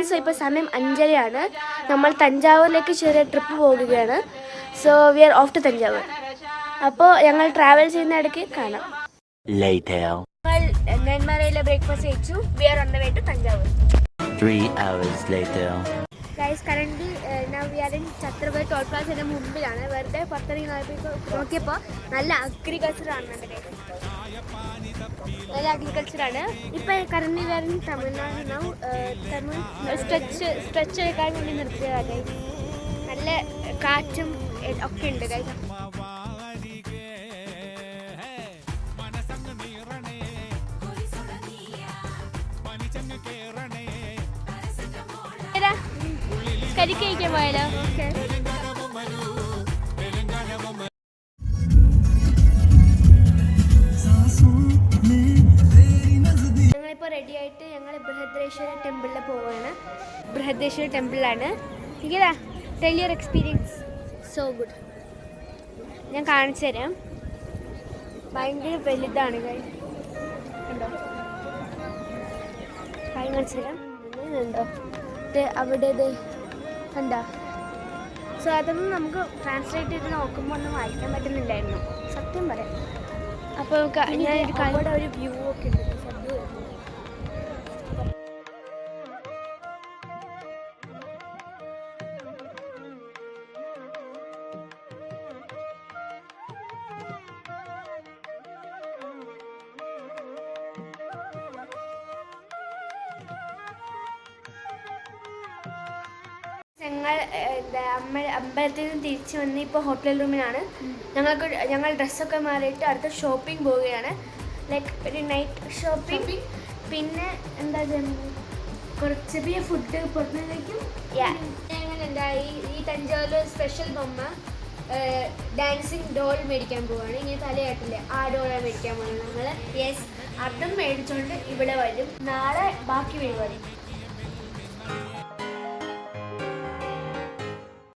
So ഇപ്പോൾ സമയം 5:30 നമ്മൾ തഞ്ചാവൂരിലേക്ക് ചെറിയ ട്രിപ്പ് പോകുകയാണ്. So we are off to Thanjavur. അപ്പോൾ ഞങ്ങൾ ട്രാവൽ ചെയ്യുന്ന ഇടയ്ക്ക് കാണാം. ഞങ്ങൾ നെന്മാറയിലെ ബ്രേക്ക്ഫാസ്റ്റ് കഴിച്ചു. We are on the way to Thanjavur. 3 hours later. Guys, currently now we are in Chhatrapati toll പ്ലാസയുടെ മുമ്പിലാണ്. വെറുതെ പുറത്തിറങ്ങി നോക്കിയപ്പോൾ നല്ല അഗ്രികൾച്ചറാണ്. നല്ല അഗ്രികൾച്ചറാണ്. ഇപ്പോൾ current we are in Tamil Nadu. Tamil stretch എടുക്കാൻ വേണ്ടി നിർത്തിയതാണ്. നല്ല കാറ്റും ഒക്കെ ഉണ്ട്. ഗൈസ് കരിക്ക് കഴിക്കാൻ പോയാലോ? ഞങ്ങളിപ്പോൾ റെഡി ആയിട്ട് ഞങ്ങൾ ബൃഹദേശ്വര ടെമ്പിളിൽ പോവുകയാണ്. ബൃഹദേശ്വര ടെമ്പിളിലാണ്. ഇങ്ങനെ tell your experience. So good. ഞാൻ കാണിച്ചു തരാം. ഭയങ്കര വലുതാണ്. കണ്ടോ? കാണിച്ചു തരാം. ഉണ്ടോ അവിടെ കണ്ടോ? സോ അതൊന്നും നമുക്ക് ട്രാൻസ്ലേറ്റ് ചെയ്ത് നോക്കുമ്പോൾ ഒന്നും വായിക്കാൻ പറ്റുന്നില്ലായിരുന്നു, സത്യം പറയാം. അപ്പോൾ അവിടെ ഒരു വ്യൂ ഒക്കെ ഉണ്ട്. ഞങ്ങൾ അമ്പലത്തിൽ നിന്ന് തിരിച്ച് വന്ന് ഇപ്പോൾ ഹോട്ടൽ റൂമിലാണ്. ഞങ്ങൾ ഡ്രസ്സൊക്കെ മാറിയിട്ട് അടുത്ത ഷോപ്പിംഗ് പോവുകയാണ്. ലൈക്ക് ഒരു നൈറ്റ് ഷോപ്പിംഗ്. പിന്നെ എന്താ കുറച്ച് ചെറിയ ഫുഡ് പുറത്തുനിന്നേക്കും. ഞങ്ങൾ ഈ തഞ്ചാവൂർ സ്പെഷ്യൽ ബൊമ്മ ഡാൻസിങ് ഡോൾ മേടിക്കാൻ പോവുകയാണ്. ഇങ്ങനെ തലയാട്ടില്ലേ, ആ ഡോളാണ് മേടിക്കാൻ പോകുന്നത് ഞങ്ങൾ. യെസ്, അതും മേടിച്ചുകൊണ്ട് ഇവിടെ വരും. നാളെ ബാക്കി പരിപാടി.